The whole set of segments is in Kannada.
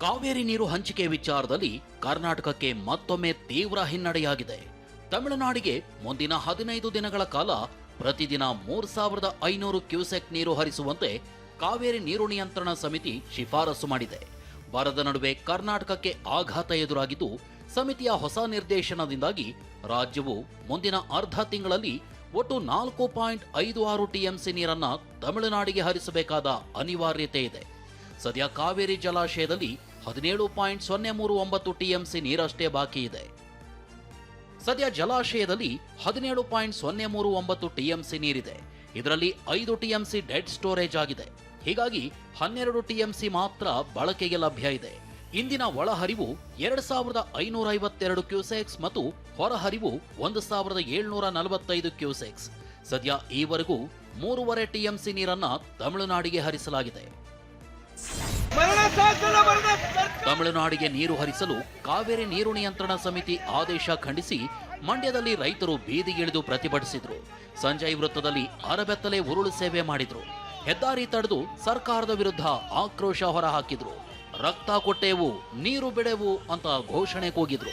ಕಾವೇರಿ ನೀರು ಹಂಚಿಕೆ ವಿಚಾರದಲ್ಲಿ ಕರ್ನಾಟಕಕ್ಕೆ ಮತ್ತೊಮ್ಮೆ ತೀವ್ರ ಹಿನ್ನಡೆಯಾಗಿದೆ. ತಮಿಳುನಾಡಿಗೆ ಮುಂದಿನ 15 ದಿನಗಳ ಕಾಲ ಪ್ರತಿದಿನ 3500 ಕ್ಯೂಸೆಕ್ ನೀರು ಹರಿಸುವಂತೆ ಕಾವೇರಿ ನೀರು ನಿಯಂತ್ರಣ ಸಮಿತಿ ಶಿಫಾರಸು ಮಾಡಿದೆ. ಬರದ ನಡುವೆ ಕರ್ನಾಟಕಕ್ಕೆ ಆಘಾತ ಎದುರಾಗಿದ್ದು, ಸಮಿತಿಯ ಹೊಸ ನಿರ್ದೇಶನದಿಂದಾಗಿ ರಾಜ್ಯವು ಮುಂದಿನ ಅರ್ಧ ತಿಂಗಳಲ್ಲಿ ಒಟ್ಟು 4.56 ಟಿಎಂಸಿ ನೀರನ್ನ ತಮಿಳುನಾಡಿಗೆ ಹರಿಸಬೇಕಾದ ಅನಿವಾರ್ಯತೆ ಇದೆ. ಸದ್ಯ ಕಾವೇರಿ ಜಲಾಶಯದಲ್ಲಿ 17.039 ಟಿಎಂಸಿ ನೀರಷ್ಟೇ ಬಾಕಿ ಇದೆ. ಸದ್ಯ ಜಲಾಶಯದಲ್ಲಿ 17.039 ಟಿಎಂಸಿ ನೀರಿದೆ. ಇದರಲ್ಲಿ 5 ಟಿಎಂಸಿ ಡೆಡ್ ಸ್ಟೋರೇಜ್ ಆಗಿದೆ. ಹೀಗಾಗಿ 12 ಟಿಎಂಸಿ ಮಾತ್ರ ಬಳಕೆಗೆ ಲಭ್ಯ ಇದೆ. ಇಂದಿನ ಒಳಹರಿವು 2552 ಕ್ಯೂಸೆಕ್ಸ್ ಮತ್ತು ಹೊರಹರಿವು 1745 ಕ್ಯೂಸೆಕ್ಸ್. ಸದ್ಯ ಈವರೆಗೂ 3.5 ಟಿಎಂಸಿ ನೀರನ್ನ ತಮಿಳುನಾಡಿಗೆ ಹರಿಸಲಾಗಿದೆ. ತಮಿಳುನಾಡಿಗೆ ನೀರು ಹರಿಸಲು ಕಾವೇರಿ ನೀರು ನಿಯಂತ್ರಣ ಸಮಿತಿ ಆದೇಶ ಖಂಡಿಸಿ ಮಂಡ್ಯದಲ್ಲಿ ರೈತರು ಬೀದಿಗಿಳಿದು ಪ್ರತಿಭಟಿಸಿದ್ರು. ಸಂಜಯ್ ವೃತ್ತದಲ್ಲಿ ಅರಬೆತ್ತಲೆ ಉರುಳು ಸೇವೆ ಮಾಡಿದ್ರು. ಹೆದ್ದಾರಿ ತಡೆದು ಸರ್ಕಾರದ ವಿರುದ್ಧ ಆಕ್ರೋಶ ಹೊರಹಾಕಿದ್ರು. ರಕ್ತ ಕೊಟ್ಟೆವು, ನೀರು ಬಿಡೆವು ಅಂತ ಘೋಷಣೆ ಕೂಗಿದ್ರು.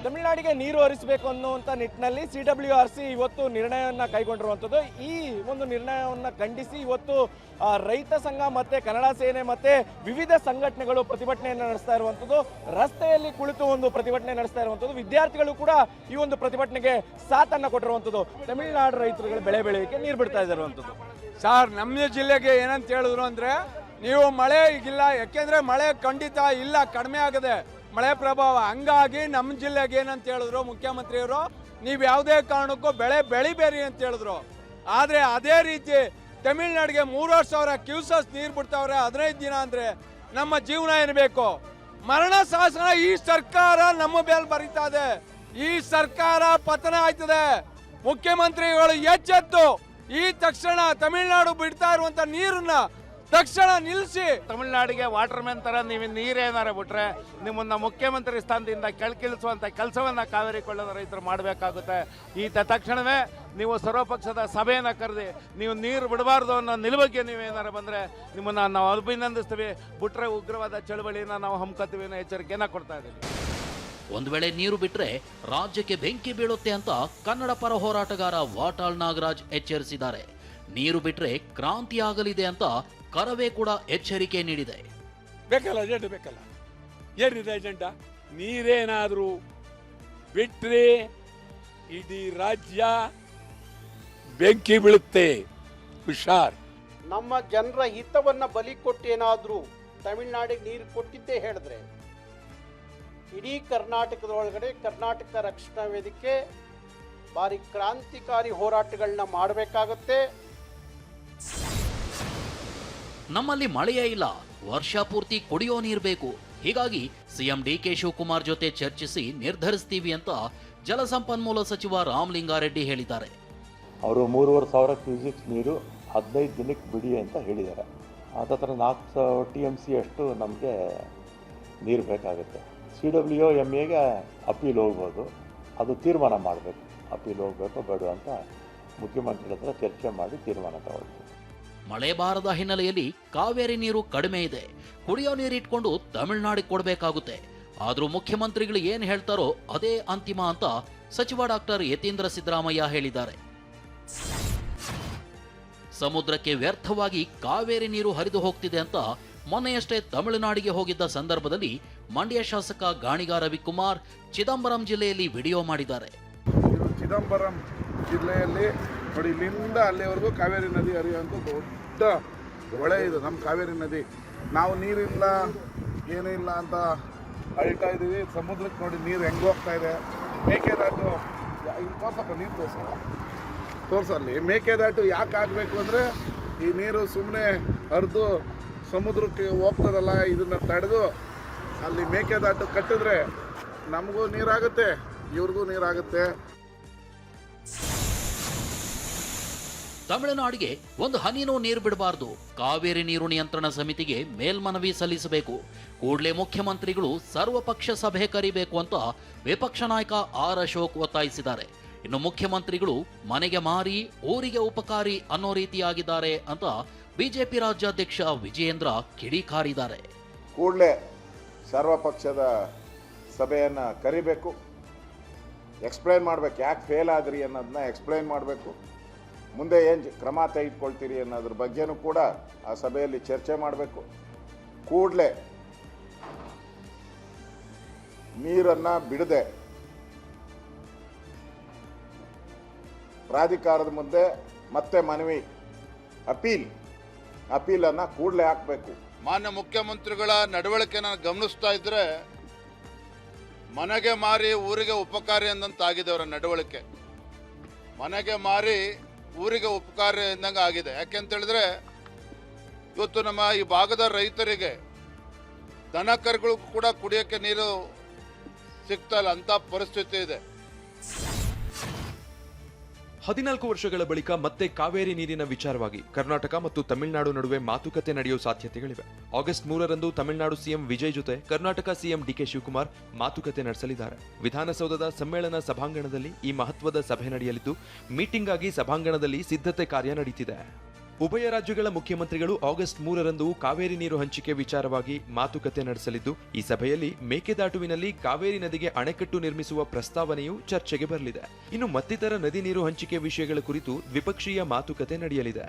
ತಮಿಳುನಾಡಿಗೆ ನೀರು ಹರಿಸಬೇಕು ಅನ್ನುವಂಥ ನಿಟ್ಟಿನಲ್ಲಿ CWRC ಇವತ್ತು ನಿರ್ಣಯವನ್ನು ಕೈಗೊಂಡಿರುವಂಥದ್ದು. ಈ ಒಂದು ನಿರ್ಣಯವನ್ನು ಖಂಡಿಸಿ ಇವತ್ತು ರೈತ ಸಂಘ ಮತ್ತೆ ಕನ್ನಡ ಸೇನೆ ಮತ್ತೆ ವಿವಿಧ ಸಂಘಟನೆಗಳು ಪ್ರತಿಭಟನೆಯನ್ನು ನಡೆಸ್ತಾ ಇರುವಂಥದ್ದು. ರಸ್ತೆಯಲ್ಲಿ ಕುಳಿತು ಒಂದು ಪ್ರತಿಭಟನೆ ನಡೆಸ್ತಾ ಇರುವಂಥದ್ದು. ವಿದ್ಯಾರ್ಥಿಗಳು ಕೂಡ ಈ ಒಂದು ಪ್ರತಿಭಟನೆಗೆ ಸಾಥನ್ನು ಕೊಟ್ಟಿರುವಂಥದ್ದು. ತಮಿಳುನಾಡು ರೈತರುಗಳು ಬೆಳೆ ಬೆಳೆಯೋಕೆ ನೀರು ಬಿಡ್ತಾ ಇರುವಂಥದ್ದು. ಸರ್, ನಮ್ಮ ಜಿಲ್ಲೆಗೆ ಏನಂತ ಹೇಳಿದ್ರು ಅಂದರೆ, ನೀವು ಮಳೆ ಈಗಿಲ್ಲ, ಯಾಕೆಂದರೆ ಮಳೆ ಖಂಡಿತ ಇಲ್ಲ, ಕಡಿಮೆ ಆಗದೆ ಮಳೆ ಪ್ರಭಾವ. ಹಂಗಾಗಿ ನಮ್ಮ ಜಿಲ್ಲೆಗೆ ಏನಂತ ಹೇಳಿದ್ರು ಮುಖ್ಯಮಂತ್ರಿಯವರು, ನೀವು ಯಾವುದೇ ಕಾರಣಕ್ಕೂ ಬೆಳೆ ಬೆಳಿಬೇರಿ ಅಂತ ಹೇಳಿದ್ರು. ಆದರೆ ಅದೇ ರೀತಿ ತಮಿಳುನಾಡಿಗೆ 3,000 ಕ್ಯೂಸೆಕ್ಸ್ ನೀರು ಬಿಡ್ತಾವ್ರೆ 15 ದಿನ ಅಂದರೆ ನಮ್ಮ ಜೀವನ ಏನ್ಬೇಕು? ಮರಣ ಶಾಸನ ಈ ಸರ್ಕಾರ ನಮ್ಮ ಮೇಲೆ ಬರೀತಾ ಇದೆ. ಈ ಸರ್ಕಾರ ಪತನ ಆಯ್ತದೆ. ಮುಖ್ಯಮಂತ್ರಿಗಳು ಎಚ್ಚೆತ್ತು ಈ ತಕ್ಷಣ ತಮಿಳುನಾಡು ಬಿಡ್ತಾ ಇರುವಂತ ನೀರನ್ನ ತಕ್ಷಣ ನಿಲ್ಲಿಸಿ. ತಮಿಳುನಾಡಿಗೆ ವಾಟರ್ ಮ್ಯಾನ್ ತರ ನೀವು ನೀರೇನಾರ ಬಿಟ್ರೆ ನಿಮ್ಮನ್ನ ಮುಖ್ಯಮಂತ್ರಿ ಸ್ಥಾನದಿಂದ ಕೆಳಗಿಳಿಸುವಂತ ಕೆಲಸವನ್ನ ಕಾವೇರಿ ಕೊಳ್ಳದ ರೈತರು ಮಾಡಬೇಕಾಗುತ್ತೆ. ಈ ತಕ್ಷಣವೇ ನೀವು ಸರ್ವಪಕ್ಷದ ಸಭೆಯನ್ನ ಕರೆದಿ ನೀವು ನೀರು ಬಿಡಬಾರ್ದು ಅನ್ನೋ ನಿಲುವಿಗೆ ನೀವೇನಾರ ಬಂದ್ರೆ ನಿಮ್ಮನ್ನ ನಾವು ಅಭಿನಂದಿಸ್ತೀವಿ. ಬಿಟ್ರೆ ಉಗ್ರವಾದ ಚಳವಳಿಯನ್ನ ನಾವು ಹಮ್ಮಿಕೊಳ್ತೀವಿ ಅನ್ನೋ ಎಚ್ಚರಿಕೆಯನ್ನ ಕೊಡ್ತಾ ಇದ್ದೀವಿ. ಒಂದು ವೇಳೆ ನೀರು ಬಿಟ್ರೆ ರಾಜ್ಯಕ್ಕೆ ಬೆಂಕಿ ಬೀಳುತ್ತೆ ಅಂತ ಕನ್ನಡ ಪರ ಹೋರಾಟಗಾರ ವಾಟಾಳ್ ನಾಗರಾಜ್ ಎಚ್ಚರಿಸಿದ್ದಾರೆ. ನೀರು ಬಿಟ್ರೆ ಕ್ರಾಂತಿ ಆಗಲಿದೆ ಅಂತ ಕರವೇ ಕೂಡ ಎಚ್ಚರಿಕೆ ನೀಡಿದೆ. ಬೇಕಲ್ಲ ಅಜೆಂಡ, ಬೇಕಲ್ಲ, ಏನಿದೆ ಅಜೆಂಡ? ನೀರೇನಾದ್ರೂ ಬಿಟ್ರೆ ಇಡೀ ರಾಜ್ಯ ಬೆಂಕಿ ಬೀಳುತ್ತೆ. ಹುಷಾರ್. ನಮ್ಮ ಜನರ ಹಿತವನ್ನ ಬಲಿ ಕೊಟ್ಟೇನಾದ್ರೂ ತಮಿಳುನಾಡಿಗೆ ನೀರು ಕೊಟ್ಟಿದ್ದೇ ಹೇಳಿದ್ರೆ ಇಡೀ ಕರ್ನಾಟಕದೊಳಗಡೆ ಕರ್ನಾಟಕ ರಕ್ಷಣಾ ವೇದಿಕೆ ಭಾರಿ ಕ್ರಾಂತಿಕಾರಿ ಹೋರಾಟಗಳನ್ನ ಮಾಡಬೇಕಾಗುತ್ತೆ. ನಮ್ಮಲ್ಲಿ ಮಳೆಯೇ ಇಲ್ಲ, ವರ್ಷ ಪೂರ್ತಿ ಕುಡಿಯೋ ನೀರು ಬೇಕು. ಹೀಗಾಗಿ ಸಿಎಂ ಡಿಕೆ ಶಿವಕುಮಾರ್ ಜೊತೆ ಚರ್ಚಿಸಿ ನಿರ್ಧರಿಸ್ತೀವಿ ಅಂತ ಜಲಸಂಪನ್ಮೂಲ ಸಚಿವ ರಾಮಲಿಂಗಾರೆಡ್ಡಿ ಹೇಳಿದ್ದಾರೆ. ಅವರು 3,500 ಕ್ಯೂಸೆಕ್ಸ್ ನೀರು 15 ದಿನಕ್ಕೆ ಬಿಡಿ ಅಂತ ಹೇಳಿದ್ದಾರೆ. ಅದರ 4 TMC ಅಷ್ಟು ನಮಗೆ ನೀರು ಬೇಕಾಗುತ್ತೆ. CWMAಗೆ ಅಪೀಲ್ ಹೋಗ್ಬೋದು, ಅದು ತೀರ್ಮಾನ ಮಾಡಬೇಕು. ಅಪೀಲ್ ಹೋಗಬೇಕು ಬೇಡ ಅಂತ ಮುಖ್ಯಮಂತ್ರಿಗಳ ಹತ್ರ ಚರ್ಚೆ ಮಾಡಿ ತೀರ್ಮಾನ ತಗೊಳ್ತೀವಿ. ಮಳೆ ಬಾರದ ಹಿನ್ನೆಲೆಯಲ್ಲಿ ಕಾವೇರಿ ನೀರು ಕಡಿಮೆ ಇದೆ. ಕುಡಿಯೋ ನೀರು ಇಟ್ಕೊಂಡು ತಮಿಳುನಾಡಿಗೆ ಕೊಡಬೇಕಾಗುತ್ತೆ. ಆದ್ರೂ ಮುಖ್ಯಮಂತ್ರಿಗಳು ಏನ್ ಹೇಳ್ತಾರೋ ಅದೇ ಅಂತಿಮ ಅಂತ ಸಚಿವ ಡಾಕ್ಟರ್ ಯತೀಂದ್ರ ಸಿದ್ದರಾಮಯ್ಯ ಹೇಳಿದ್ದಾರೆ. ಸಮುದ್ರಕ್ಕೆ ವ್ಯರ್ಥವಾಗಿ ಕಾವೇರಿ ನೀರು ಹರಿದು ಹೋಗ್ತಿದೆ ಅಂತ ಮೊನ್ನೆಯಷ್ಟೇ ತಮಿಳುನಾಡಿಗೆ ಹೋಗಿದ್ದ ಸಂದರ್ಭದಲ್ಲಿ ಮಂಡ್ಯ ಶಾಸಕ ಗಾಣಿಗ ರವಿಕುಮಾರ್ ಚಿದಂಬರಂ ಜಿಲ್ಲೆಯಲ್ಲಿ ವಿಡಿಯೋ ಮಾಡಿದ್ದಾರೆ. ಚಿದಂಬರಂ ಜಿಲ್ಲೆಯಲ್ಲಿ ನೋಡಿ, ಇಲ್ಲಿಂದ ಅಲ್ಲಿವರೆಗೂ ಕಾವೇರಿ ನದಿ ಹರಿಯುವಂಥ ದೊಡ್ಡ ಹೊಳೆ ಇದು ನಮ್ಮ ಕಾವೇರಿ ನದಿ. ನಾವು ನೀರಿಲ್ಲ ಏನೂ ಇಲ್ಲ ಅಂತ ಅಳ್ತಾ ಇದ್ದೀವಿ. ಸಮುದ್ರಕ್ಕೆ ನೋಡಿ ನೀರು ಹೆಂಗೆ ಹೋಗ್ತಾ ಇದೆ. ಮೇಕೆದಾಟು ಇಲ್ಲಿ ತೋರ್ಸಪ್ಪ, ನೀರು ತೋರ್ಸಲ್ಲಿ. ಮೇಕೆದಾಟು ಯಾಕೆ ಆಗಬೇಕು ಅಂದರೆ ಈ ನೀರು ಸುಮ್ಮನೆ ಹರಿದು ಸಮುದ್ರಕ್ಕೆ ಹೋಗ್ತದಲ್ಲ, ಇದನ್ನು ತಡೆದು ಅಲ್ಲಿ ಮೇಕೆದಾಟು ಕಟ್ಟಿದ್ರೆ ನಮಗೂ ನೀರಾಗುತ್ತೆ, ಇವ್ರಿಗೂ ನೀರಾಗುತ್ತೆ. ತಮಿಳುನಾಡಿಗೆ ಒಂದು ಹನಿನೂ ನೀರು ಬಿಡಬಾರದು. ಕಾವೇರಿ ನೀರು ನಿಯಂತ್ರಣ ಸಮಿತಿಗೆ ಮೇಲ್ಮನವಿ ಸಲ್ಲಿಸಬೇಕು. ಕೂಡಲೇ ಮುಖ್ಯಮಂತ್ರಿಗಳು ಸರ್ವಪಕ್ಷ ಸಭೆ ಕರೆಯಬೇಕು ಅಂತ ವಿಪಕ್ಷ ನಾಯಕ ಆರ್ ಅಶೋಕ್ ಒತ್ತಾಯಿಸಿದ್ದಾರೆ. ಇನ್ನು ಮುಖ್ಯಮಂತ್ರಿಗಳು ಮನೆಗೆ ಮಾರಿ ಊರಿಗೆ ಉಪಕಾರಿ ಅನ್ನೋ ರೀತಿಯಾಗಿದ್ದಾರೆ ಅಂತ ಬಿಜೆಪಿ ರಾಜ್ಯಾಧ್ಯಕ್ಷ ವಿಜಯೇಂದ್ರ ಕಿಡಿಕಾರಿದ್ದಾರೆ. ಕೂಡಲೇ ಸರ್ವಪಕ್ಷದ ಸಭೆಯನ್ನು ಕರಿಬೇಕು, ಎಕ್ಸ್ಪ್ಲೈನ್ ಮಾಡಬೇಕು, ಯಾಕೆ ಫೇಲ್ ಆದ್ರಿ ಅನ್ನೋದನ್ನ ಎಕ್ಸ್ಪ್ಲೈನ್ ಮಾಡಬೇಕು, ಮುಂದೆ ಏನು ಕ್ರಮ ತೆಗೆದುಕೊಳ್ತೀರಿ ಅನ್ನೋದ್ರ ಬಗ್ಗೆನೂ ಕೂಡ ಆ ಸಭೆಯಲ್ಲಿ ಚರ್ಚೆ ಮಾಡಬೇಕು. ಕೂಡಲೇ ನೀರನ್ನು ಬಿಡದೆ ಪ್ರಾಧಿಕಾರದ ಮುಂದೆ ಮತ್ತೆ ಮನವಿ ಅಪೀಲನ್ನು ಕೂಡಲೇ ಹಾಕಬೇಕು. ಮಾನ್ಯ ಮುಖ್ಯಮಂತ್ರಿಗಳ ನಡವಳಿಕೆನ ಗಮನಿಸ್ತಾ ಇದ್ರೆ ಮನೆಗೆ ಮಾರಿ ಊರಿಗೆ ಉಪಕಾರಿ ಅಂದಂತಾಗಿದೆ ಅವರ ನಡವಳಿಕೆ. ಮನೆಗೆ ಮಾರಿ ಊರಿಗೆ ಉಪಕಾರಿ ಎಂದಂಗೆ ಆಗಿದೆ. ಯಾಕೆಂತ ಹೇಳಿದ್ರೆ ಇವತ್ತು ನಮ್ಮ ಈ ಭಾಗದ ರೈತರಿಗೆ ದನ ಕರುಗಳು ಕೂಡ ಕುಡಿಯೋಕ್ಕೆ ನೀರು ಸಿಗ್ತಾ ಇಲ್ಲ ಅಂತ ಪರಿಸ್ಥಿತಿ ಇದೆ. 14 ವರ್ಷಗಳ ಬಳಿಕ ಮತ್ತೆ ಕಾವೇರಿ ನೀರಿನ ವಿಚಾರವಾಗಿ ಕರ್ನಾಟಕ ಮತ್ತು ತಮಿಳುನಾಡು ನಡುವೆ ಮಾತುಕತೆ ನಡೆಯುವ ಸಾಧ್ಯತೆಗಳಿವೆ. ಆಗಸ್ಟ್ 3ರಂದು ತಮಿಳುನಾಡು ಸಿಎಂ ವಿಜಯ್ ಜೊತೆ ಕರ್ನಾಟಕ ಸಿಎಂ ಡಿಕೆ ಶಿವಕುಮಾರ್ ಮಾತುಕತೆ ನಡೆಸಲಿದ್ದಾರೆ. ವಿಧಾನಸೌಧದ ಸಮ್ಮೇಳನ ಸಭಾಂಗಣದಲ್ಲಿ ಈ ಮಹತ್ವದ ಸಭೆ ನಡೆಯಲಿದ್ದು, ಮೀಟಿಂಗ್ ಆಗಿ ಸಭಾಂಗಣದಲ್ಲಿ ಸಿದ್ಧತೆ ಕಾರ್ಯ ನಡೆಯುತ್ತಿದೆ. ಉಭಯ ರಾಜ್ಯಗಳ ಮುಖ್ಯಮಂತ್ರಿಗಳು ಆಗಸ್ಟ್ 3ರಂದು ಕಾವೇರಿ ನೀರು ಹಂಚಿಕೆ ವಿಚಾರವಾಗಿ ಮಾತುಕತೆ ನಡೆಸಲಿದ್ದು, ಈ ಸಭೆಯಲ್ಲಿ ಮೇಕೆದಾಟುವಿನಲ್ಲಿ ಕಾವೇರಿ ನದಿಗೆ ಅಣೆಕಟ್ಟು ನಿರ್ಮಿಸುವ ಪ್ರಸ್ತಾವನೆಯು ಚರ್ಚೆಗೆ ಬರಲಿದೆ. ಇನ್ನು ಮತ್ತಿತರ ನದಿ ನೀರು ಹಂಚಿಕೆ ವಿಷಯಗಳ ಕುರಿತು ದ್ವಿಪಕ್ಷೀಯ ಮಾತುಕತೆ ನಡೆಯಲಿದೆ.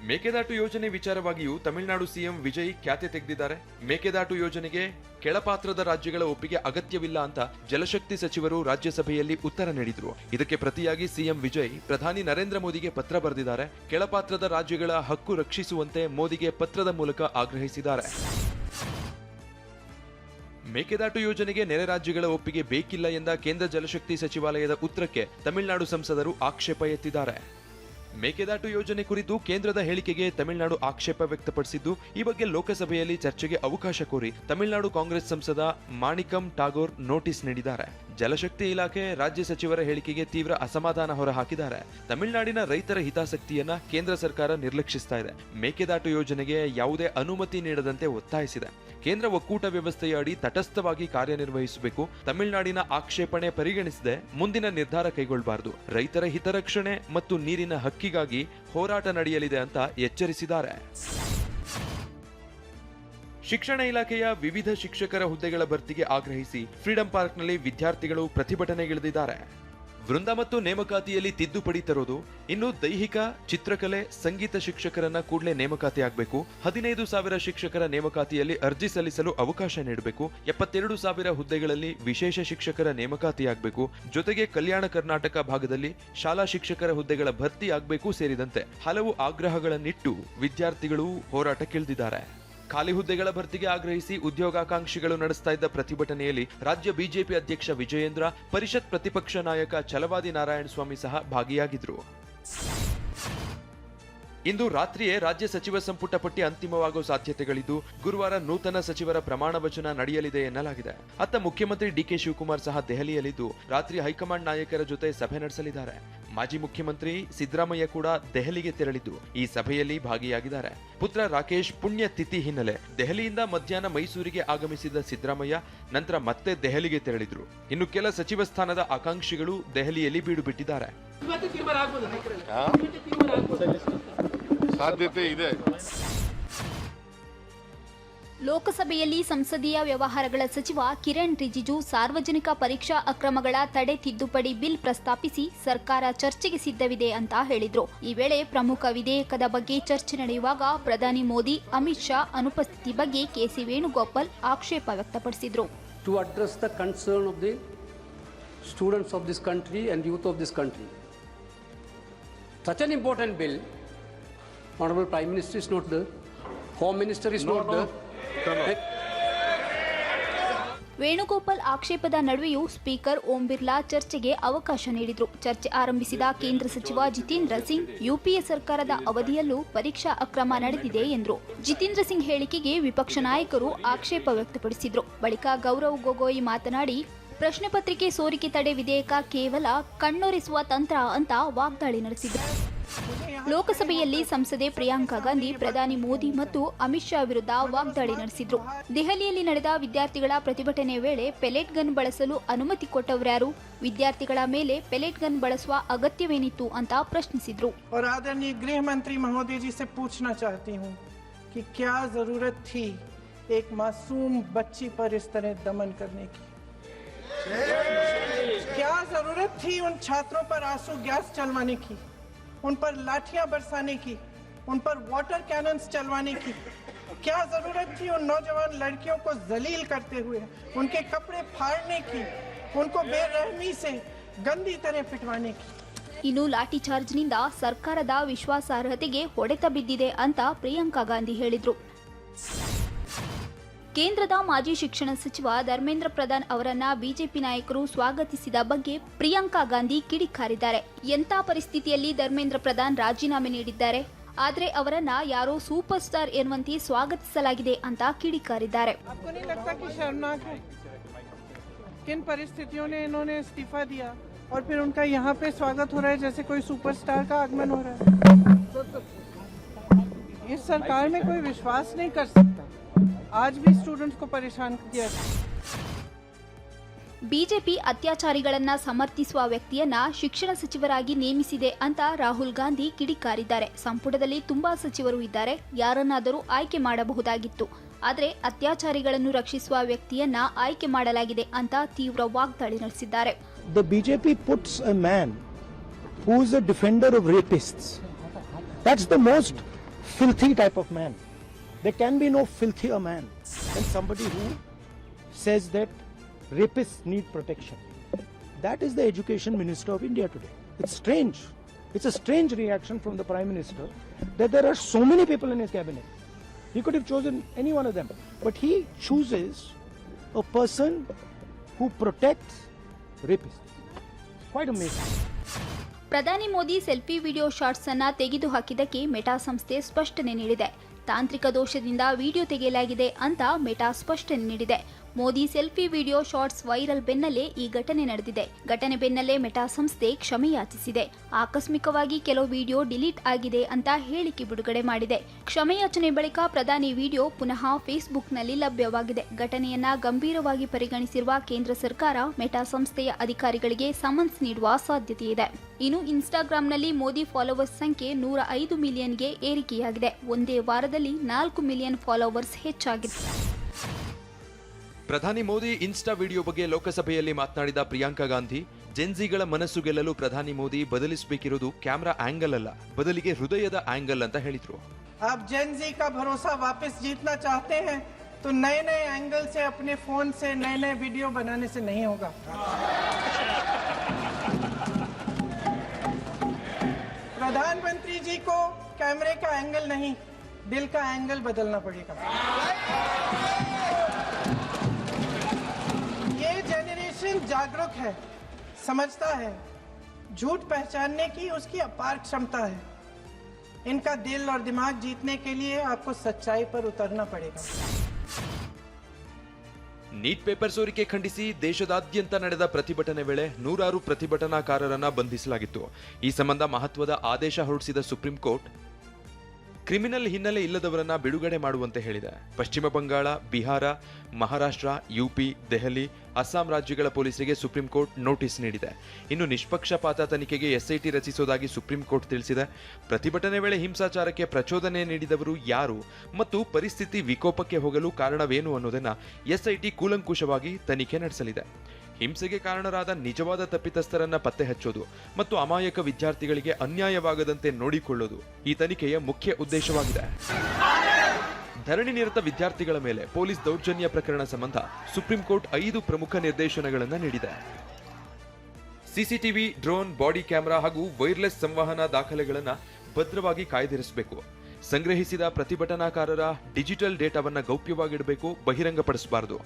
ಮೇಕೆದಾಟು ಯೋಜನೆ ವಿಚಾರವಾಗಿಯೂ ತಮಿಳುನಾಡು ಸಿಎಂ ವಿಜಯ್ ಖ್ಯಾತೆ ತೆಗೆದಿದ್ದಾರೆ. ಮೇಕೆದಾಟು ಯೋಜನೆಗೆ ಕೆಳಪಾತ್ರದ ರಾಜ್ಯಗಳ ಒಪ್ಪಿಗೆ ಅಗತ್ಯವಿಲ್ಲ ಅಂತ ಜಲಶಕ್ತಿ ಸಚಿವರು ರಾಜ್ಯಸಭೆಯಲ್ಲಿ ಉತ್ತರ ನೀಡಿದ್ರು. ಇದಕ್ಕೆ ಪ್ರತಿಯಾಗಿ ಸಿಎಂ ವಿಜಯ್ ಪ್ರಧಾನಿ ನರೇಂದ್ರ ಮೋದಿಗೆ ಪತ್ರ ಬರೆದಿದ್ದಾರೆ. ಕೆಳಪಾತ್ರದ ರಾಜ್ಯಗಳ ಹಕ್ಕು ರಕ್ಷಿಸುವಂತೆ ಮೋದಿಗೆ ಪತ್ರದ ಮೂಲಕ ಆಗ್ರಹಿಸಿದ್ದಾರೆ. ಮೇಕೆದಾಟು ಯೋಜನೆಗೆ ನೆರೆ ರಾಜ್ಯಗಳ ಒಪ್ಪಿಗೆ ಬೇಕಿಲ್ಲ ಎಂದ ಕೇಂದ್ರ ಜಲಶಕ್ತಿ ಸಚಿವಾಲಯದ ಉತ್ತರಕ್ಕೆ ತಮಿಳುನಾಡು ಸಂಸದರು ಆಕ್ಷೇಪ ಎತ್ತಿದ್ದಾರೆ. ಮೇಕೆದಾಟು ಯೋಜನೆ ಕುರಿತು ಕೇಂದ್ರದ ಹೇಳಿಕೆಗೆ ತಮಿಳುನಾಡು ಆಕ್ಷೇಪ ವ್ಯಕ್ತಪಡಿಸಿದ್ದು, ಈ ಬಗ್ಗೆ ಲೋಕಸಭೆಯಲ್ಲಿ ಚರ್ಚೆಗೆ ಅವಕಾಶ ಕೋರಿ ತಮಿಳುನಾಡು ಕಾಂಗ್ರೆಸ್ ಸಂಸದ ಮಾಣಿಕಂ ಟಾಗೋರ್ ನೋಟಿಸ್ ನೀಡಿದ್ದಾರೆ. ಜಲಶಕ್ತಿ ಇಲಾಖೆ ರಾಜ್ಯ ಸಚಿವರ ಹೇಳಿಕೆಗೆ ತೀವ್ರ ಅಸಮಾಧಾನ ಹೊರಹಾಕಿದ್ದಾರೆ. ತಮಿಳುನಾಡಿನ ರೈತರ ಹಿತಾಸಕ್ತಿಯನ್ನ ಕೇಂದ್ರ ಸರ್ಕಾರ ನಿರ್ಲಕ್ಷಿಸ್ತಾ ಇದೆ. ಮೇಕೆದಾಟು ಯೋಜನೆಗೆ ಯಾವುದೇ ಅನುಮತಿ ನೀಡದಂತೆ ಒತ್ತಾಯಿಸಿದೆ. ಕೇಂದ್ರ ಒಕ್ಕೂಟ ವ್ಯವಸ್ಥೆಯ ಅಡಿ ತಟಸ್ಥವಾಗಿ ಕಾರ್ಯನಿರ್ವಹಿಸಬೇಕು. ತಮಿಳುನಾಡಿನ ಆಕ್ಷೇಪಣೆ ಪರಿಗಣಿಸದೆ ಮುಂದಿನ ನಿರ್ಧಾರ ಕೈಗೊಳ್ಳಬಾರದು. ರೈತರ ಹಿತರಕ್ಷಣೆ ಮತ್ತು ನೀರಿನ ಹಕ್ಕಿಗಾಗಿ ಹೋರಾಟ ನಡೆಯಲಿದೆ ಅಂತ ಎಚ್ಚರಿಸಿದ್ದಾರೆ. ಶಿಕ್ಷಣ ಇಲಾಖೆಯ ವಿವಿಧ ಶಿಕ್ಷಕರ ಹುದ್ದೆಗಳ ಭರ್ತಿಗೆ ಆಗ್ರಹಿಸಿ ಫ್ರೀಡಂ ಪಾರ್ಕ್ನಲ್ಲಿ ವಿದ್ಯಾರ್ಥಿಗಳು ಪ್ರತಿಭಟನೆಗಿಳಿದಿದ್ದಾರೆ. ವೃಂದ ಮತ್ತು ನೇಮಕಾತಿಯಲ್ಲಿ ತಿದ್ದುಪಡಿ ತರೋದು, ಇನ್ನು ದೈಹಿಕ, ಚಿತ್ರಕಲೆ, ಸಂಗೀತ ಶಿಕ್ಷಕರನ್ನ ಕೂಡಲೇ ನೇಮಕಾತಿಯಾಗಬೇಕು. 15,000 ಶಿಕ್ಷಕರ ನೇಮಕಾತಿಯಲ್ಲಿ ಅರ್ಜಿ ಸಲ್ಲಿಸಲು ಅವಕಾಶ ನೀಡಬೇಕು. 72,000 ಹುದ್ದೆಗಳಲ್ಲಿ ವಿಶೇಷ ಶಿಕ್ಷಕರ ನೇಮಕಾತಿಯಾಗಬೇಕು. ಜೊತೆಗೆ ಕಲ್ಯಾಣ ಕರ್ನಾಟಕ ಭಾಗದಲ್ಲಿ ಶಾಲಾ ಶಿಕ್ಷಕರ ಹುದ್ದೆಗಳ ಭರ್ತಿ ಆಗಬೇಕು ಸೇರಿದಂತೆ ಹಲವು ಆಗ್ರಹಗಳನ್ನಿಟ್ಟು ವಿದ್ಯಾರ್ಥಿಗಳು ಹೋರಾಟಕ್ಕಿಳಿದಿದ್ದಾರೆ. ಖಾಲಿ ಹುದ್ದೆಗಳ ಭರ್ತಿಗೆ ಆಗ್ರಹಿಸಿ ಉದ್ಯೋಗಾಕಾಂಕ್ಷಿಗಳು ನಡೆಸ್ತಾ ಇದ್ದ ಪ್ರತಿಭಟನೆಯಲ್ಲಿ ರಾಜ್ಯ ಬಿಜೆಪಿ ಅಧ್ಯಕ್ಷ ವಿಜಯೇಂದ್ರ, ಪರಿಷತ್ ಪ್ರತಿಪಕ್ಷ ನಾಯಕ ಛಲವಾದಿ ನಾರಾಯಣಸ್ವಾಮಿ ಸಹ ಭಾಗಿಯಾಗಿದ್ರು. ಇಂದು ರಾತ್ರಿಯೇ ರಾಜ್ಯ ಸಚಿವ ಸಂಪುಟ ಪಟ್ಟಿ ಅಂತಿಮವಾಗುವ ಸಾಧ್ಯತೆಗಳಿದ್ದು, ಗುರುವಾರ ನೂತನ ಸಚಿವರ ಪ್ರಮಾಣ ವಚನ ನಡೆಯಲಿದೆ ಎನ್ನಲಾಗಿದೆ. ಅತ್ತ ಮುಖ್ಯಮಂತ್ರಿ ಡಿಕೆ ಶಿವಕುಮಾರ್ ಸಹ ದೆಹಲಿಯಲ್ಲಿದ್ದು ರಾತ್ರಿ ಹೈಕಮಾಂಡ್ ನಾಯಕರ ಜೊತೆ ಸಭೆ ನಡೆಸಲಿದ್ದಾರೆ. ಮಾಜಿ ಮುಖ್ಯಮಂತ್ರಿ ಸಿದ್ದರಾಮಯ್ಯ ಕೂಡ ದೆಹಲಿಗೆ ತೆರಳಿದ್ದು ಈ ಸಭೆಯಲ್ಲಿ ಭಾಗಿಯಾಗಿದ್ದಾರೆ. ಪುತ್ರ ರಾಕೇಶ್ ಪುಣ್ಯ ತಿಥಿ ಹಿನ್ನೆಲೆ ದೆಹಲಿಯಿಂದ ಮಧ್ಯಾಹ್ನ ಮೈಸೂರಿಗೆ ಆಗಮಿಸಿದ ಸಿದ್ದರಾಮಯ್ಯ ನಂತರ ಮತ್ತೆ ದೆಹಲಿಗೆ ತೆರಳಿದ್ರು. ಇನ್ನು ಕೆಲ ಸಚಿವ ಸ್ಥಾನದ ಆಕಾಂಕ್ಷಿಗಳು ದೆಹಲಿಯಲ್ಲಿ ಬೀಡು ಬಿಟ್ಟಿದ್ದಾರೆ. ಸಾಧ್ಯತೆ ಇದೆ. ಲೋಕಸಭೆಯಲ್ಲಿ ಸಂಸದೀಯ ವ್ಯವಹಾರಗಳ ಸಚಿವ ಕಿರಣ್ ರಿಜಿಜು ಸಾರ್ವಜನಿಕ ಪರೀಕ್ಷಾ ಅಕ್ರಮಗಳ ತಡೆ ತಿದ್ದುಪಡಿ ಬಿಲ್ ಪ್ರಸ್ತಾಪಿಸಿ ಸರ್ಕಾರ ಚರ್ಚೆಗೆ ಸಿದ್ಧವಿದೆ ಅಂತ ಹೇಳಿದ್ರು. ಈ ವೇಳೆ ಪ್ರಮುಖ ವಿಧೇಯಕದ ಬಗ್ಗೆ ಚರ್ಚೆ ನಡೆಯುವಾಗ ಪ್ರಧಾನಿ ಮೋದಿ, ಅಮಿತ್ ಶಾ ಅನುಪಸ್ಥಿತಿ ಬಗ್ಗೆ ಕೆಸಿ ವೇಣುಗೋಪಾಲ್ ಆಕ್ಷೇಪ ವ್ಯಕ್ತಪಡಿಸಿದ್ರು. To address the concern of the students of this country and youth of this country. Such an important bill, Honorable Prime Minister is not there, Home Minister is not there. Venugopal ಆಕ್ಷೇಪದ ನಡುವೆಯೂ ಸ್ಪೀಕರ್ ಓಂ ಬಿರ್ಲಾ ಚರ್ಚೆಗೆ ಅವಕಾಶ ನೀಡಿದ್ರು. ಚರ್ಚೆ ಆರಂಭಿಸಿದ ಕೇಂದ್ರ ಸಚಿವ ಜಿತೇಂದ್ರ ಸಿಂಗ್, ಯುಪಿಎ ಸರ್ಕಾರದ ಅವಧಿಯಲ್ಲೂ ಪರೀಕ್ಷಾ ಅಕ್ರಮ ನಡೆದಿದೆ ಎಂದರು. ಜಿತೇಂದ್ರ ಸಿಂಗ್ ಹೇಳಿಕೆಗೆ ವಿಪಕ್ಷ ನಾಯಕರು ಆಕ್ಷೇಪ ವ್ಯಕ್ತಪಡಿಸಿದ್ರು. ಬಳಿಕ ಗೌರವ್ ಗೊಗೋಯ್ ಮಾತನಾಡಿ, ಪ್ರಶ್ನೆ ಪತ್ರಿಕೆ ಸೋರಿಕೆ ತಡೆ ವಿಧೇಯಕ ಕೇವಲ ಕಣ್ಣೊರೆಸುವ ತಂತ್ರ ಅಂತ ವಾಗ್ದಾಳಿ ನಡೆಸಿದರು. ಲೋಕಸಭೆಯಲ್ಲಿ ಸಂಸದೆ ಪ್ರಿಯಾಂಕಾ ಗಾಂಧಿ ಪ್ರಧಾನಿ ಮೋದಿ ಮತ್ತು ಅಮಿತ್ ಶಾ ವಿರುದ್ಧ ವಾಗ್ದಾಳಿ ನಡೆಸಿದ್ರು. ದೆಹಲಿಯಲ್ಲಿ ನಡೆದ ವಿದ್ಯಾರ್ಥಿಗಳ ಪ್ರತಿಭಟನೆ ವೇಳೆ ಪೆಲೆಟ್ ಗನ್ ಬಳಸಲು ಅನುಮತಿ ಕೊಟ್ಟವರ್ಯಾರು? ವಿದ್ಯಾರ್ಥಿಗಳ ಮೇಲೆ ಪೆಲೆಟ್ ಗನ್ ಬಳಸುವ ಅಗತ್ಯವೇನಿತ್ತು ಅಂತ ಪ್ರಶ್ನಿಸಿದ್ರು. और आदरणीय गृह मंत्री महोदय जी से पूछना चाहती हूँ कि क्या जरूरत थी एक मासूम बच्ची पर इस तरह दमन करने की? क्या जरूरत थी उन छात्रों पर आंसू गैस चलवाने की, उन पर लाठियां बरसाने की, उन पर वाटर कैनन्स चलवाने की? क्या जरूरत थी उन नौजवान लड़कियों को जलील करते हुए उनके कपड़े फाड़ने की, उनको बेरहमी से गंदी तरह पिटवाने की? ಇನ್ನು ಲಾಠಿ ಚಾರ್ಜ್ನಿಂದ ಸರ್ಕಾರದ ವಿಶ್ವಾಸಾರ್ಹತೆಗೆ ಹೊಡೆತ ಬಿದ್ದಿದೆ ಅಂತ ಪ್ರಿಯಾಂಕಾ ಗಾಂಧಿ ಹೇಳಿದ್ರು. ಕೇಂದ್ರದ ಮಾಜಿ ಶಿಕ್ಷಣ ಸಚಿವ ಧರ್ಮೇಂದ್ರ ಪ್ರಧಾನ್ ಅವರನ್ನ ಬಿಜೆಪಿ ನಾಯಕರು ಸ್ವಾಗತಿಸಿದ ಬಗ್ಗೆ ಪ್ರಿಯಾಂಕಾ ಗಾಂಧಿ ಕಿಡಿಕಾರಿದ್ದಾರೆ. ಎಂಥ ಪರಿಸ್ಥಿತಿಯಲ್ಲಿ ಧರ್ಮೇಂದ್ರ ಪ್ರಧಾನ್ ರಾಜೀನಾಮೆ ನೀಡಿದ್ದಾರೆ, ಆದ್ರೆ ಅವರನ್ನ ಯಾರೋ ಸೂಪರ್ ಸ್ಟಾರ್ ಎನ್ನುವಂತೆ ಸ್ವಾಗತಿಸಲಾಗಿದೆ ಅಂತ ಕಿಡಿಕಾರಿದ್ದಾರೆ. किन परिस्थितियों ने इन्होंने इस्तीफा दिया और फिर उनका यहाँ पे स्वागत हो रहा है जैसे कोई सुपरस्टार का आगमन हो रहा है? इस सरकार में कोई विश्वास नहीं कर सकता. आज भी स्टूडेंट्स को परेशान किया. ಬಿಜೆಪಿ ಅತ್ಯಾಚಾರಿಗಳನ್ನ ಸಮರ್ಥಿಸುವ ವ್ಯಕ್ತಿಯನ್ನ ಶಿಕ್ಷಣ ಸಚಿವರಾಗಿ ನೇಮಿಸಿದೆ ಅಂತ ರಾಹುಲ್ ಗಾಂಧಿ ಕಿಡಿಕಾರಿದ್ದಾರೆ. ಸಂಪುಟದಲ್ಲಿ ತುಂಬಾ ಸಚಿವರು ಇದ್ದಾರೆ, ಯಾರನ್ನಾದರೂ ಆಯ್ಕೆ ಮಾಡಬಹುದಾಗಿತ್ತು, ಆದರೆ ಅತ್ಯಾಚಾರಿಗಳನ್ನು ರಕ್ಷಿಸುವ ವ್ಯಕ್ತಿಯನ್ನ ಆಯ್ಕೆ ಮಾಡಲಾಗಿದೆ ಅಂತ ತೀವ್ರ ವಾಗ್ದಾಳಿ ನಡೆಸಿದ್ದಾರೆ. The BJP puts a man who is a defender of rapists. That's the most filthy type of man. There can be no filthier man than somebody who says that rapists need protection. That is the education minister of India today. It's strange. It's a strange reaction from the Prime Minister that there are so many people in his cabinet. He could have chosen any one of them. But he chooses a person who protects rapists. Quite amazing. ಪ್ರಧಾನಿ ಮೋದಿ ಸೆಲ್ಫಿ ವಿಡಿಯೋ ಶಾರ್ಟ್ಸ್ ಅನ್ನ ತೆಗೆದು ಹಾಕಿದ್ದಕ್ಕೆ ಮೆಟಾ ಸಂಸ್ಥೆ ಸ್ಪಷ್ಟನೆ ನೀಡಿದೆ. ತಾಂತ್ರಿಕ ದೋಷದಿಂದ ವಿಡಿಯೋ ತೆಗೆಯಲಾಗಿದೆ ಅಂತ ಮೆಟಾ ಸ್ಪಷ್ಟನೆ ನೀಡಿದೆ. Modi selfie video shorts viral ಬೆನ್ನಲ್ಲೇ ಈ ಘಟನೆ ನಡೆದಿದೆ. ಘಟನೆ ಬೆನ್ನಲ್ಲೇ ಮೆಟಾ ಸಂಸ್ಥೆ ಕ್ಷಮೆ ಯಾಚಿಸಿದೆ. ಆಕಸ್ಮಿಕವಾಗಿ ಕೆಲವು ವಿಡಿಯೋ ಡಿಲೀಟ್ ಆಗಿದೆ ಅಂತ ಹೇಳಿಕೆ ಬಿಡುಗಡೆ ಮಾಡಿದೆ. ಕ್ಷಮೆಯಾಚನೆ ಬಳಿಕ ಪ್ರಧಾನಿ ವಿಡಿಯೋ ಪುನಃ ಫೇಸ್ಬುಕ್ನಲ್ಲಿ ಲಭ್ಯವಾಗಿದೆ. ಘಟನೆಯನ್ನ ಗಂಭೀರವಾಗಿ ಪರಿಗಣಿಸಿರುವ ಕೇಂದ್ರ ಸರ್ಕಾರ ಮೆಟಾ ಸಂಸ್ಥೆಯ ಅಧಿಕಾರಿಗಳಿಗೆ ಸಮನ್ಸ್ ನೀಡುವ ಸಾಧ್ಯತೆ ಇದೆ. ಇನ್ನು ಇನ್ಸ್ಟಾಗ್ರಾಂನಲ್ಲಿ ಮೋದಿ ಫಾಲೋವರ್ಸ್ ಸಂಖ್ಯೆ 105 ಮಿಲಿಯನ್ಗೆ ಏರಿಕೆಯಾಗಿದೆ. ಒಂದೇ ವಾರದಲ್ಲಿ 4 ಮಿಲಿಯನ್ ಫಾಲೋವರ್ಸ್ ಹೆಚ್ಚಾಗಿದೆ. ಪ್ರಧಾನಿ ಮೋದಿ ಇನ್ಸ್ಟಾ ವಿಡಿಯೋ ಬಗ್ಗೆ ಲೋಕಸಭೆಯಲ್ಲಿ ಮಾತನಾಡಿದ ಪ್ರಿಯಾಂಕಾ ಗಾಂಧಿ, ಜೆನ್ಜಿಗಳ ಮನಸ್ಸು ಗೆಲ್ಲಲು ಪ್ರಧಾನಿ ಮೋದಿ ಬದಲಿಸಬೇಕಿರೋದು ಕ್ಯಾಮೆರಾ ಆಂಗಲ್ ಅಲ್ಲ, ಬದಲಿಗೆ ಹೃದಯದ ಆಂಗಲ್ ಅಂತ ಹೇಳಿದ್ರು. आप जेनजी का भरोसा वापस जीतना चाहते हैं तो नए नए एंगल से अपने फोन से नए नए वीडियो बनाने से नहीं होगा. प्रधानमंत्री जी को कैमरे का एंगल नहीं, दिल का एंगल बदलना पड़ेगा. ये जेनरेशन जागरूक है, समझता है, झूठ पहचानने की उसकी अपार क्षमता है. इनका दिल और दिमाग जीतने के लिए आपको सच्चाई पर उतरना पड़ेगा. ನೀಟ್ ಪೇಪರ್ ಸೋರಿಕೆ ಖಂಡಿಸಿ ದೇಶದಾದ್ಯಂತ ನಡೆದ ಪ್ರತಿಭಟನೆ ವೇಳೆ 106 ಪ್ರತಿಭಟನಾಕಾರರನ್ನ ಬಂಧಿಸಲಾಗಿತ್ತು. ಈ ಸಂಬಂಧ ಮಹತ್ವದ ಆದೇಶ ಹೊರಡಿಸಿದ ಸುಪ್ರೀಂ ಕೋರ್ಟ್ ಕ್ರಿಮಿನಲ್ ಹಿನ್ನೆಲೆ ಇಲ್ಲದವರನ್ನ ಬಿಡುಗಡೆ ಮಾಡುವಂತೆ ಹೇಳಿದೆ. ಪಶ್ಚಿಮ ಬಂಗಾಳ, ಬಿಹಾರ, ಮಹಾರಾಷ್ಟ್ರ, ಯುಪಿ, ದೆಹಲಿ, ಅಸ್ಸಾಂ ರಾಜ್ಯಗಳ ಪೊಲೀಸರಿಗೆ ಸುಪ್ರೀಂ ಕೋರ್ಟ್ ನೋಟಿಸ್ ನೀಡಿದೆ. ಇನ್ನು ನಿಷ್ಪಕ್ಷಪಾತ ತನಿಖೆಗೆ ಎಸ್ಐಟಿ ರಚಿಸುವುದಾಗಿ ಸುಪ್ರೀಂ ಕೋರ್ಟ್ ತಿಳಿಸಿದೆ. ಪ್ರತಿಭಟನೆ ವೇಳೆ ಹಿಂಸಾಚಾರಕ್ಕೆ ಪ್ರಚೋದನೆ ನೀಡಿದವರು ಯಾರು ಮತ್ತು ಪರಿಸ್ಥಿತಿ ವಿಕೋಪಕ್ಕೆ ಹೋಗಲು ಕಾರಣವೇನು ಅನ್ನೋದನ್ನ ಎಸ್ಐಟಿ ಕೂಲಂಕುಷವಾಗಿ ತನಿಖೆ ನಡೆಸಲಿದೆ. ಹಿಂಸೆಗೆ ಕಾರಣರಾದ ನಿಜವಾದ ತಪ್ಪಿತಸ್ಥರನ್ನ ಪತ್ತೆ ಹಚ್ಚೋದು ಮತ್ತು ಅಮಾಯಕ ವಿದ್ಯಾರ್ಥಿಗಳಿಗೆ ಅನ್ಯಾಯವಾಗದಂತೆ ನೋಡಿಕೊಳ್ಳೋದು ಈ ತನಿಖೆಯ ಮುಖ್ಯ ಉದ್ದೇಶವಾಗಿದೆ. ಧರಣಿ ನಿರತ ವಿದ್ಯಾರ್ಥಿಗಳ ಮೇಲೆ ಪೊಲೀಸ್ ದೌರ್ಜನ್ಯ ಪ್ರಕರಣ ಸಂಬಂಧ ಸುಪ್ರೀಂ ಕೋರ್ಟ್ 5 ಪ್ರಮುಖ ನಿರ್ದೇಶನಗಳನ್ನು ನೀಡಿದೆ. ಸಿಸಿಟಿವಿ, ಡ್ರೋನ್, ಬಾಡಿ ಕ್ಯಾಮೆರಾ ಹಾಗೂ ವೈರ್ಲೆಸ್ ಸಂವಹನ ದಾಖಲೆಗಳನ್ನು ಭದ್ರವಾಗಿ ಕಾಯ್ದಿರಿಸಬೇಕು. ಸಂಗ್ರಹಿಸಿದ ಪ್ರತಿಭಟನಾಕಾರರ ಡಿಜಿಟಲ್ ಡೇಟಾವನ್ನು ಗೌಪ್ಯವಾಗಿಡಬೇಕು, ಬಹಿರಂಗಪಡಿಸಬಾರದು.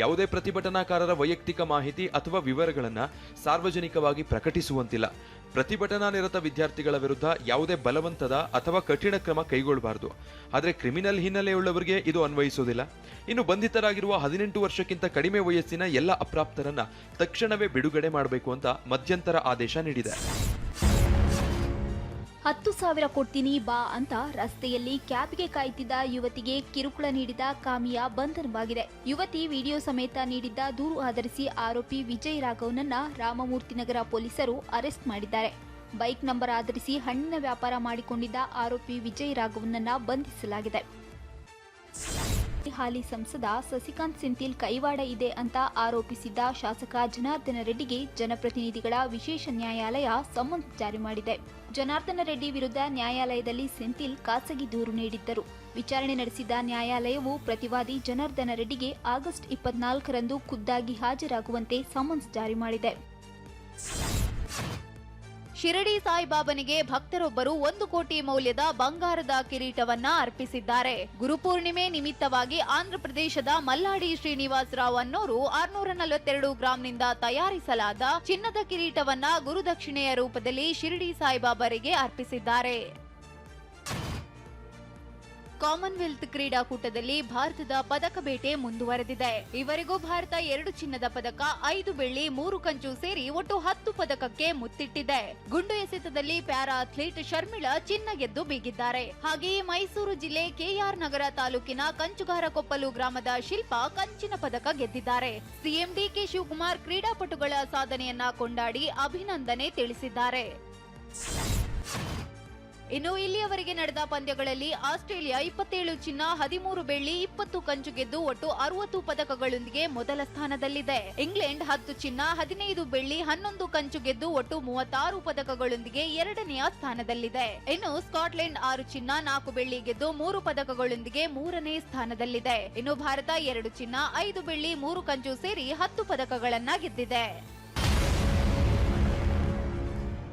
ಯಾವುದೇ ಪ್ರತಿಭಟನಾಕಾರರ ವೈಯಕ್ತಿಕ ಮಾಹಿತಿ ಅಥವಾ ವಿವರಗಳನ್ನು ಸಾರ್ವಜನಿಕವಾಗಿ ಪ್ರಕಟಿಸುವಂತಿಲ್ಲ. ಪ್ರತಿಭಟನಾ ನಿರತ ವಿದ್ಯಾರ್ಥಿಗಳ ವಿರುದ್ಧ ಯಾವುದೇ ಬಲವಂತದ ಅಥವಾ ಕಠಿಣ ಕ್ರಮ ಕೈಗೊಳ್ಳಬಾರದು. ಆದರೆ ಕ್ರಿಮಿನಲ್ ಹಿನ್ನೆಲೆಯುಳ್ಳವರಿಗೆ ಇದು ಅನ್ವಯಿಸುವುದಿಲ್ಲ. ಇನ್ನು ಬಂಧಿತರಾಗಿರುವ 18 ವರ್ಷಕ್ಕಿಂತ ಕಡಿಮೆ ವಯಸ್ಸಿನ ಎಲ್ಲ ಅಪ್ರಾಪ್ತರನ್ನ ತಕ್ಷಣವೇ ಬಿಡುಗಡೆ ಮಾಡಬೇಕು ಅಂತ ಮಧ್ಯಂತರ ಆದೇಶ ನೀಡಿದೆ. 10,000 ಕೊಡ್ತೀನಿ ಬಾ ಅಂತ ರಸ್ತೆಯಲ್ಲಿ ಕ್ಯಾಬ್ಗೆ ಕಾಯ್ತಿದ್ದ ಯುವತಿಗೆ ಕಿರುಕುಳ ನೀಡಿದ ಕಾಮಿಯಾ ಬಂಧನವಾಗಿದೆ. ಯುವತಿ ವಿಡಿಯೋ ಸಮೇತ ನೀಡಿದ್ದ ದೂರು ಆಧರಿಸಿ ಆರೋಪಿ ವಿಜಯ್ ರಾಘವ್ನನ್ನ ರಾಮಮೂರ್ತಿನಗರ ಪೊಲೀಸರು ಅರೆಸ್ಟ್ ಮಾಡಿದ್ದಾರೆ. ಬೈಕ್ ನಂಬರ್ ಆಧರಿಸಿ ಹಣ್ಣಿನ ವ್ಯಾಪಾರ ಮಾಡಿಕೊಂಡಿದ್ದ ಆರೋಪಿ ವಿಜಯ್ ರಾಘವ್ನನ್ನ ಬಂಧಿಸಲಾಗಿದೆ. ಹಾಲಿ ಸಂಸದ ಸಸಿಕಾಂತ್ ಸೆಂಥಿಲ್ ಕೈವಾಡ ಇದೆ ಅಂತ ಆರೋಪಿಸಿದ್ದ ಶಾಸಕ ಜನಾರ್ದನ ರೆಡ್ಡಿಗೆ ಜನಪ್ರತಿನಿಧಿಗಳ ವಿಶೇಷ ನ್ಯಾಯಾಲಯ ಸಮನ್ಸ್ ಜಾರಿ ಮಾಡಿದೆ. ಜನಾರ್ದನ ರೆಡ್ಡಿ ವಿರುದ್ಧ ನ್ಯಾಯಾಲಯದಲ್ಲಿ ಸೆಂಥಿಲ್ ಖಾಸಗಿ ದೂರು ನೀಡಿದ್ದರು. ವಿಚಾರಣೆ ನಡೆಸಿದ ನ್ಯಾಯಾಲಯವು ಪ್ರತಿವಾದಿ ಜನಾರ್ದನ ರೆಡ್ಡಿಗೆ ಆಗಸ್ಟ್ 24ರಂದು ಖುದ್ದಾಗಿ ಹಾಜರಾಗುವಂತೆ ಸಮನ್ಸ್ ಜಾರಿ ಮಾಡಿದೆ. ಶಿರಡಿ ಸಾಯಿಬಾಬನಿಗೆ ಭಕ್ತರೊಬ್ಬರು 1 ಕೋಟಿ ಮೌಲ್ಯದ ಬಂಗಾರದ ಕಿರೀಟವನ್ನ ಅರ್ಪಿಸಿದ್ದಾರೆ. ಗುರುಪೂರ್ಣಿಮೆ ನಿಮಿತ್ತವಾಗಿ ಆಂಧ್ರಪ್ರದೇಶದ ಮಲ್ಲಾಡಿ ಶ್ರೀನಿವಾಸ ರಾವ್ ಅನ್ನೋರು 642 ಗ್ರಾಂನಿಂದ ತಯಾರಿಸಲಾದ ಚಿನ್ನದ ಕಿರೀಟವನ್ನ ಗುರುದಕ್ಷಿಣೆಯ ರೂಪದಲ್ಲಿ ಶಿರಡಿ ಸಾಯಿಬಾಬರಿಗೆ ಅರ್ಪಿಸಿದ್ದಾರೆ. ಕಾಮನ್ವೆಲ್ತ್ ಕ್ರೀಡಾಕೂಟದಲ್ಲಿ ಭಾರತದ ಪದಕ ಬೇಟೆ ಮುಂದುವರೆದಿದೆ. ಈವರೆಗೂ ಭಾರತ 2 ಚಿನ್ನದ ಪದಕ, 5 ಬೆಳ್ಳಿ, 3 ಕಂಚು ಸೇರಿ ಒಟ್ಟು 10 ಪದಕಕ್ಕೆ ಮುತ್ತಿಟ್ಟಿದೆ. ಗುಂಡು ಎಸೆತದಲ್ಲಿ ಪ್ಯಾರಾ ಅಥ್ಲೀಟ್ ಶರ್ಮಿಳಾ ಚಿನ್ನ ಗೆದ್ದು ಬೀಗಿದ್ದಾರೆ. ಹಾಗೆಯೇ ಮೈಸೂರು ಜಿಲ್ಲೆ ಕೆಆರ್ ನಗರ ತಾಲೂಕಿನ ಕಂಚುಗಾರಕೊಪ್ಪಲು ಗ್ರಾಮದ ಶಿಲ್ಪಾ ಕಂಚಿನ ಪದಕ ಗೆದ್ದಿದ್ದಾರೆ. ಸಿಎಂ ಡಿಕೆ ಶಿವಕುಮಾರ್ ಕ್ರೀಡಾಪಟುಗಳ ಸಾಧನೆಯನ್ನ ಕೊಂಡಾಡಿ ಅಭಿನಂದನೆ ತಿಳಿಸಿದ್ದಾರೆ. ಇನ್ನು ಇಲ್ಲಿಯವರೆಗೆ ನಡೆದ ಪಂದ್ಯಗಳಲ್ಲಿ ಆಸ್ಟ್ರೇಲಿಯಾ 27 ಚಿನ್ನ, 13 ಬೆಳ್ಳಿ, 20 ಕಂಚು ಗೆದ್ದು ಒಟ್ಟು 60 ಪದಕಗಳೊಂದಿಗೆ ಮೊದಲ ಸ್ಥಾನದಲ್ಲಿದೆ. ಇಂಗ್ಲೆಂಡ್ 10 ಚಿನ್ನ, 15 ಬೆಳ್ಳಿ, 11 ಕಂಚು ಗೆದ್ದು ಒಟ್ಟು 36 ಪದಕಗಳೊಂದಿಗೆ ಎರಡನೆಯ ಸ್ಥಾನದಲ್ಲಿದೆ. ಇನ್ನು ಸ್ಕಾಟ್ಲೆಂಡ್ 6 ಚಿನ್ನ, 4 ಬೆಳ್ಳಿ ಗೆದ್ದು 3 ಪದಕಗಳೊಂದಿಗೆ ಮೂರನೇ ಸ್ಥಾನದಲ್ಲಿದೆ. ಇನ್ನು ಭಾರತ 2 ಚಿನ್ನ, 5 ಬೆಳ್ಳಿ, 3 ಕಂಚು ಸೇರಿ 10 ಪದಕಗಳನ್ನ ಗೆದ್ದಿದೆ.